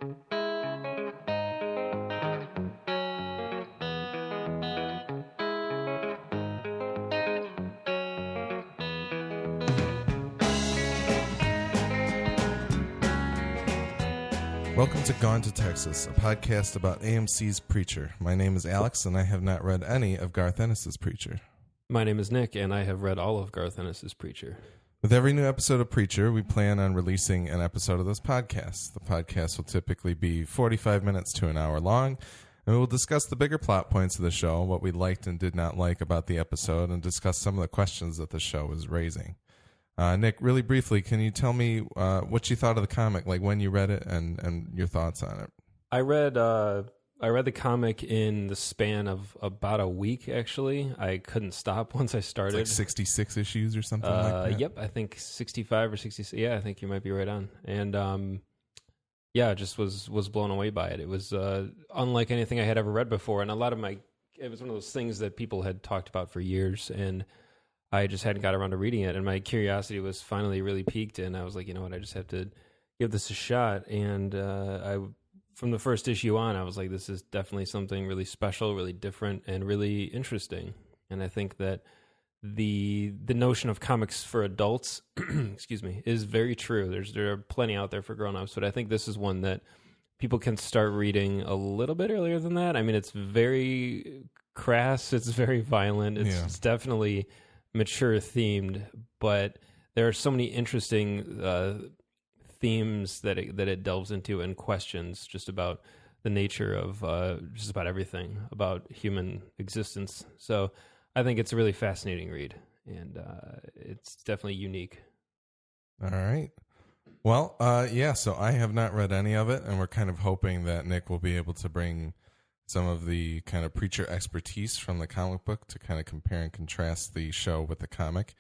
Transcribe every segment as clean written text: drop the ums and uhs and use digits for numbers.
Welcome to Gone to Texas, a podcast about AMC's Preacher. My name is Alex, and I have not read any of Garth Ennis's Preacher. My name is Nick, and I have read all of Garth Ennis's Preacher. With every new episode of Preacher, we plan on releasing an episode of this podcast. The podcast will typically be 45 minutes to an hour long, and we will discuss the bigger plot points of the show, what we liked and did not like about the episode, and discuss some of the questions that the show was raising. Nick, really briefly, can you tell me what you thought of the comic, like when you read it and your thoughts on it? I read the comic in the span of about a week, actually. I couldn't stop once I started. It's like 66 issues or something like that? Yep, I think 65 or 66. Yeah, I think you might be right on. And I just was blown away by it. It was unlike anything I had ever read before. And it was one of those things that people had talked about for years, and I just hadn't got around to reading it, and my curiosity was finally really piqued, and I was like, you know what, I just have to give this a shot. And from the first issue on, I was like, this is definitely something really special, really different, and really interesting. And I think that the notion of comics for adults, excuse me, is very true. There are plenty out there for grown-ups, but I think this is one that people can start reading a little bit earlier than that. I mean, it's very crass, it's very violent, it's definitely mature themed, but there are so many interesting themes that it delves into and questions just about the nature of just about everything about human existence. So I think it's a really fascinating read, and it's definitely unique. All right. Well, so I have not read any of it, and we're kind of hoping that Nick will be able to bring some of the kind of Preacher expertise from the comic book to kind of compare and contrast the show with the comic.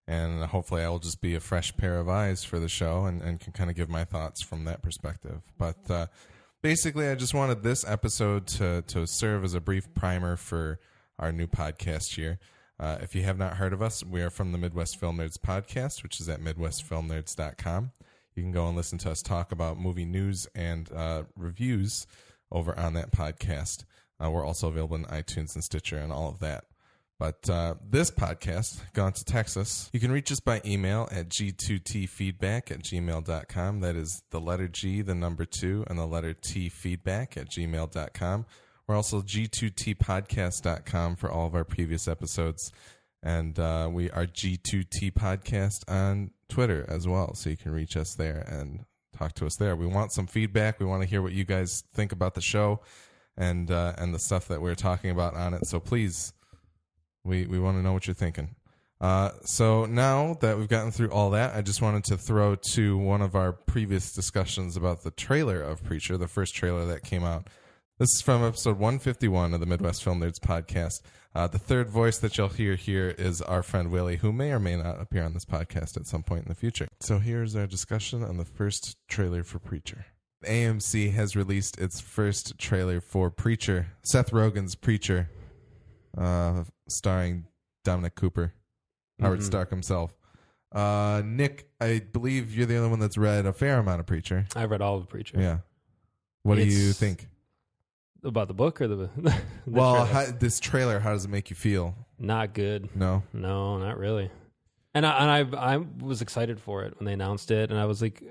And hopefully I will just be a fresh pair of eyes for the show and can kind of give my thoughts from that perspective. But basically, I just wanted this episode to serve as a brief primer for our new podcast here. If you have not heard of us, we are from the Midwest Film Nerds podcast, which is at midwestfilmnerds.com. You can go and listen to us talk about movie news and reviews over on that podcast. We're also available in iTunes and Stitcher and all of that. But this podcast, Gone to Texas, you can reach us by email at g2tfeedback@gmail.com. That is the letter G, the number 2, and the letter T, feedback@gmail.com. We're also g2tpodcast.com for all of our previous episodes. And we are G2T Podcast on Twitter as well, so you can reach us there and talk to us there. We want some feedback. We want to hear what you guys think about the show and the stuff that we're talking about on it. So please, we want to know what you're thinking. So now that we've gotten through all that, I just wanted to throw to one of our previous discussions about the trailer of Preacher, the first trailer that came out. This is from episode 151 of the Midwest Film Nerds podcast. The third voice that you'll hear here is our friend Willie, who may or may not appear on this podcast at some point in the future. So here's our discussion on the first trailer for Preacher. AMC has released its first trailer for Preacher, Seth Rogen's Preacher, starring Dominic Cooper, Howard Stark himself. Nick, I believe you're the only one that's read a fair amount of Preacher. I read all of Preacher. Yeah. What do you think? About the book or the well, trailer? This trailer, how does it make you feel? Not good. No, not really. And I was excited for it when they announced it, and I was like,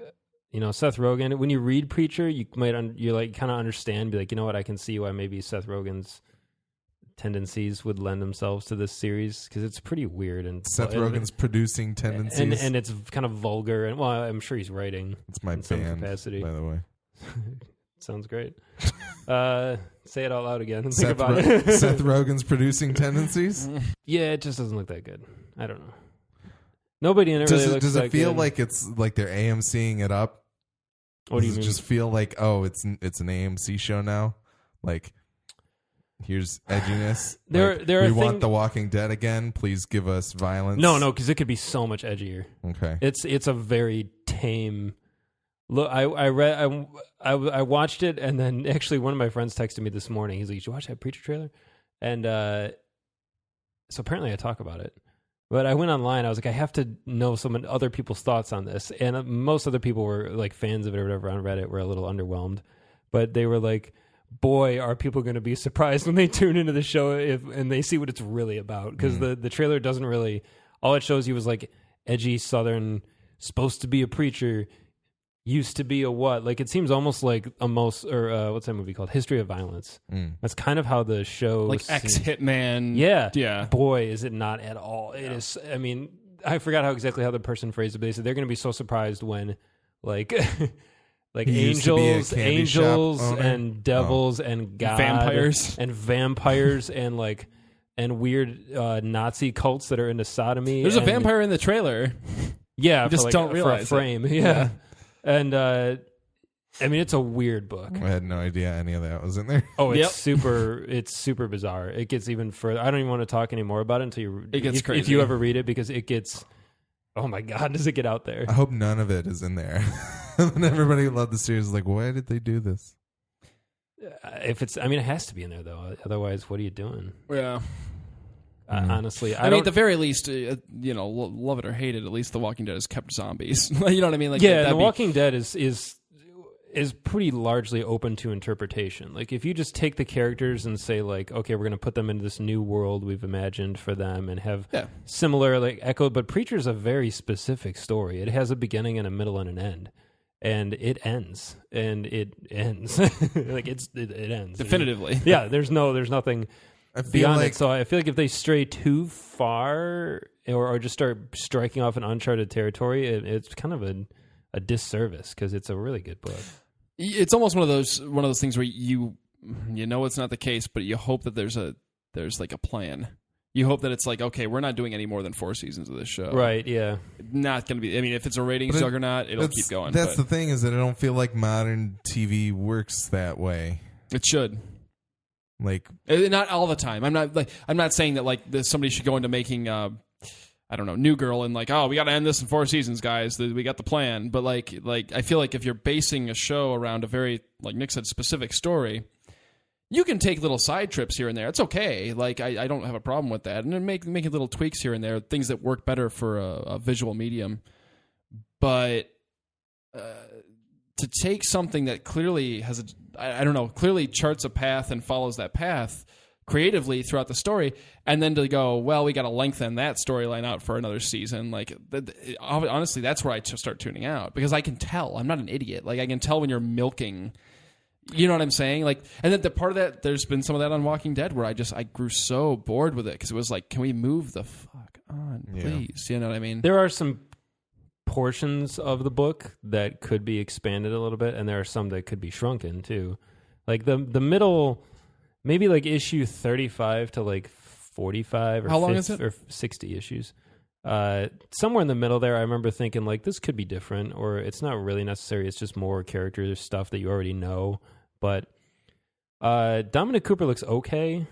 Seth Rogen. When you read Preacher, you like kind of understand, be like, you know what, I can see why maybe Seth Rogen's tendencies would lend themselves to this series, because it's pretty weird and Seth Rogen's producing tendencies, and it's kind of vulgar, and well, I'm sure he's writing. It's my in band, some capacity. By the way. Sounds great. Say it out loud again and think about it. Seth Rogen's producing tendencies? Yeah, it just doesn't look that good. I don't know. Nobody in it really looks that good. Does it feel like it's like they're AMCing it up? What do you mean? Does it just feel like, oh, it's an AMC show now? Like, here's edginess. We want The Walking Dead again. Please give us violence. No, because it could be so much edgier. Okay. It's a very tame... Look, I watched it, and then actually one of my friends texted me this morning. He's like, "Did you watch that Preacher trailer?" And so apparently I talk about it. But I went online. I was like, I have to know some other people's thoughts on this. And most other people were like fans of it or whatever on Reddit were a little underwhelmed. But they were like, boy, are people going to be surprised when they tune into the show and they see what it's really about. Because the trailer doesn't really, all it shows you was like edgy Southern, supposed to be a preacher, used to be a what? Like it seems almost like what's that movie called? History of Violence. That's kind of how the show like ex-hitman. Yeah. Boy, is it not at all. It is. I mean, I forgot how the person phrased it, but they said they're going to be so surprised when like like angels and devils and God vampires and like and weird Nazi cults that are into sodomy. There's a vampire in the trailer. Yeah, you just don't realize for a frame. Yeah. And I mean, it's a weird book. I had no idea any of that was in there. Oh, it's super bizarre. It gets even further. I don't even want to talk anymore about it until it gets crazy. If you ever read it, because it gets, oh my God, does it get out there? I hope none of it is in there. And everybody who loved the series is like, why did they do this? It has to be in there though. Otherwise, what are you doing? Yeah. Honestly, I mean, at the very least, love it or hate it, at least The Walking Dead has kept zombies. You know what I mean? Like, The Walking Dead is pretty largely open to interpretation. Like, if you just take the characters and say, like, okay, we're going to put them into this new world we've imagined for them and have similar, like, echo. But Preacher's a very specific story. It has a beginning and a middle and an end. And it ends. And it ends. Like, it ends. Definitively. Yeah, there's nothing beyond it. So I feel like if they stray too far or just start striking off an uncharted territory, it's kind of a disservice because it's a really good book. It's almost one of those things where you know it's not the case, but you hope that there's like a plan. You hope that it's like, okay, we're not doing any more than 4 seasons of this show. Right, yeah. Not going to be, I mean, if it's a ratings juggernaut, it'll keep going. That's the thing, is that I don't feel like modern TV works that way. It should. Like, not all the time. I'm not saying that like somebody should go into making I don't know, New Girl and like, oh, we got to end this in 4 seasons, guys. We got the plan. But like I feel like if you're basing a show around a very, like Nick said, specific story, you can take little side trips here and there. It's okay. Like I don't have a problem with that, and then making little tweaks here and there, things that work better for a visual medium. But to take something that clearly has clearly charts a path and follows that path creatively throughout the story, and then to go, well, we got to lengthen that storyline out for another season. Like, honestly, that's where I start tuning out, because I can tell. I'm not an idiot. Like, I can tell when you're milking. You know what I'm saying? Like, and then the part of that, there's been some of that on Walking Dead where I grew so bored with it because it was like, can we move the fuck on, please? Yeah. You know what I mean? There are some portions of the book that could be expanded a little bit, and there are some that could be shrunken too. Like the middle, maybe like issue 35 to like 45 or, how long is it? Or 60 issues. Somewhere in the middle there, I remember thinking like, this could be different, or it's not really necessary. It's just more character stuff that you already know. But Dominic Cooper looks okay,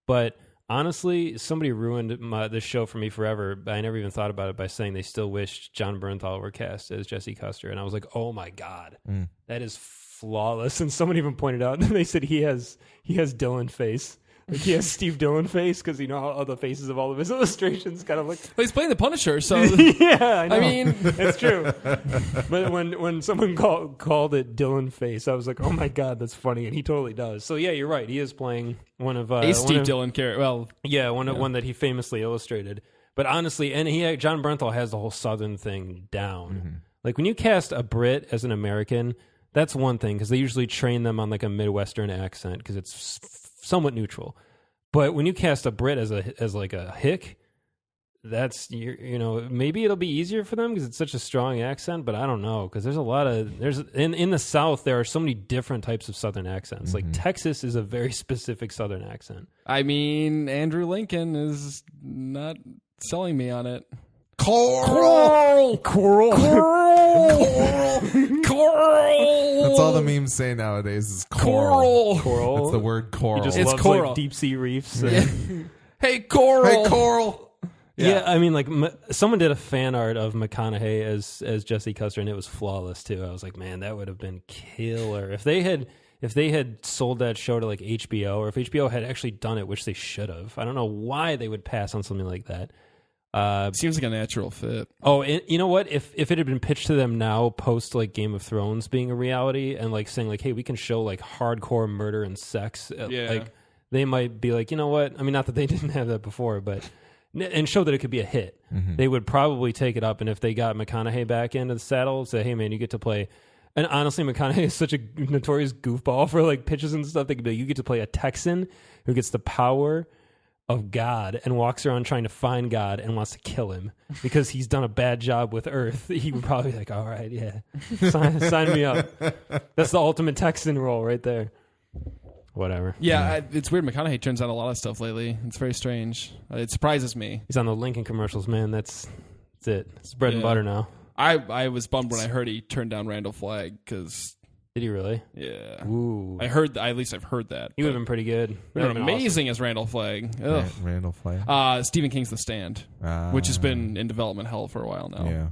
but honestly, somebody ruined this show for me forever. I never even thought about it by saying they still wished John Bernthal were cast as Jesse Custer, and I was like, oh my God, that is flawless. And someone even pointed out, they said he has Dylan face. Like he has Steve Dillon face, because you know how the faces of all of his illustrations kind of look. Well, he's playing the Punisher, so yeah, I know. I mean, that's true. But when someone called it Dillon face, I was like, oh my God, that's funny, and he totally does. So yeah, you're right. He is playing one of a Steve Dillon character. Well, yeah, one that he famously illustrated. But honestly, and John Bernthal has the whole Southern thing down. Mm-hmm. Like when you cast a Brit as an American, that's one thing, because they usually train them on like a Midwestern accent because it's somewhat neutral. But when you cast a Brit as like a hick, that's maybe it'll be easier for them because it's such a strong accent. But I don't know, because there's in the South there are so many different types of Southern accents. Mm-hmm. Like Texas is a very specific Southern accent. I mean, Andrew Lincoln is not selling me on it. Coral. That's all the memes say nowadays is coral. That's the word coral. He just loves coral. Like deep sea reefs. Hey, coral. Yeah, I mean, like someone did a fan art of McConaughey as Jesse Custer, and it was flawless too. I was like, man, that would have been killer if they had sold that show to like HBO, or if HBO had actually done it, which they should have. I don't know why they would pass on something like that. Seems like a natural fit. Oh, and you know what? If it had been pitched to them now, post like Game of Thrones being a reality, and like saying like, hey, we can show like hardcore murder and sex, like they might be like, you know what? I mean, not that they didn't have that before, but and show that it could be a hit. They would probably take it up, and if they got McConaughey back into the saddle, say, hey man, you get to play. And honestly, McConaughey is such a notorious goofball for like pitches and stuff. They could be like, you get to play a Texan who gets the power of God and walks around trying to find God and wants to kill him because he's done a bad job with Earth. He would probably be like, all right, yeah, sign me up. That's the ultimate Texan role right there. Whatever. Yeah, it's weird. McConaughey turns on a lot of stuff lately. It's very strange. It surprises me. He's on the Lincoln commercials, man. That's it. It's bread and butter now. I was bummed when I heard he turned down Randall Flagg because... Did he really? Yeah. Ooh. I heard. At least I've heard that. He would have been pretty good. Amazing as Randall Flagg. Randall Flagg. Stephen King's The Stand, which has been in development hell for a while now. Yeah.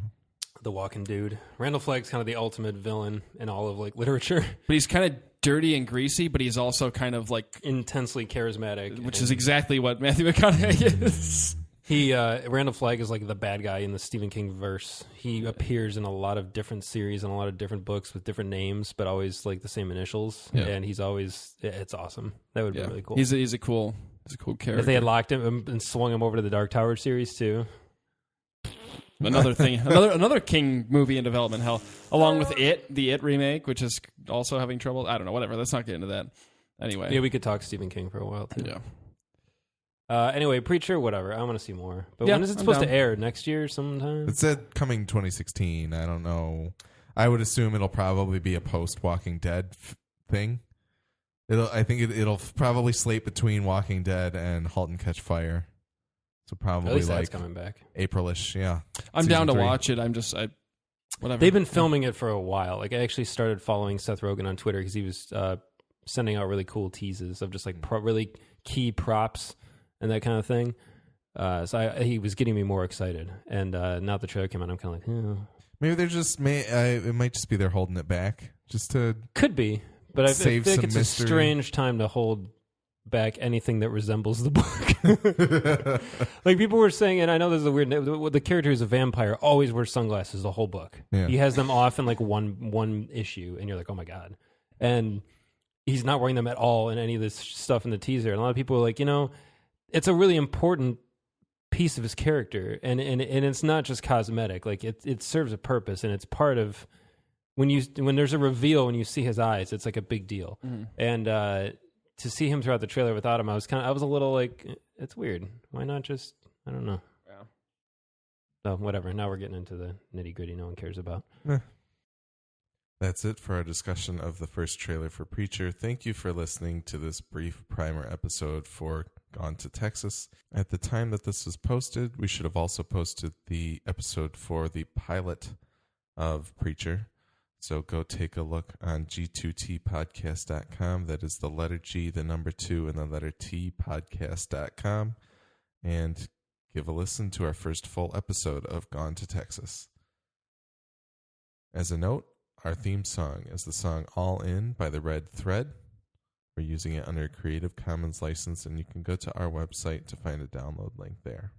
The Walking Dude. Randall Flagg's kind of the ultimate villain in all of like literature. But he's kind of dirty and greasy, but he's also kind of like intensely charismatic, which is exactly what Matthew McConaughey is. Randall Flagg is like the bad guy in the Stephen King verse. He appears in a lot of different series and a lot of different books with different names, but always like the same initials. Yeah. And he's always, it's awesome. That would be really cool. He's a cool character. If they had locked him and swung him over to the Dark Tower series too. Another thing, another King movie in development hell, along with the It remake, which is also having trouble. I don't know, whatever. Let's not get into that. Anyway. Yeah, we could talk Stephen King for a while too. Yeah. Anyway, Preacher, whatever. I want to see more. But when is it supposed to air? Next year sometime? It said coming 2016. I don't know. I would assume it'll probably be a post Walking Dead thing. I think it'll probably slate between Walking Dead and *Halt and Catch Fire*. So probably at least like that's coming back. April-ish. Yeah, I'm down to watch it. Whatever. They've been filming it for a while. Like I actually started following Seth Rogen on Twitter because he was sending out really cool teases of just like really key props and that kind of thing. So he was getting me more excited. And now the trailer came out, I'm kind of like, maybe they're just it might just be they're holding it back just to could be, but I feel like it's mystery. A strange time to hold back anything that resembles the book. Like people were saying, and I know this is a weird. The character who's a vampire always wears sunglasses the whole book. Yeah. He has them off in like one issue, and you're like, oh my god. And he's not wearing them at all in any of this stuff in the teaser. And a lot of people are like, it's a really important piece of his character, and it's not just cosmetic. Like it serves a purpose, and it's part of when there's a reveal when you see his eyes, it's like a big deal. Mm-hmm. And to see him throughout the trailer without him, I was a little like, it's weird. Why not just, I don't know. Yeah. So whatever. Now we're getting into the nitty gritty no one cares about. That's it for our discussion of the first trailer for Preacher. Thank you for listening to this brief primer episode for Gone to Texas. At the time that this was posted, we should have also posted the episode for the pilot of Preacher. So go take a look on g2tpodcast.com. That is the letter G, the number 2, and the letter T, podcast.com. And give a listen to our first full episode of Gone to Texas. As a note, our theme song is the song All In by The Red Thread. We're using it under a Creative Commons license, and you can go to our website to find a download link there.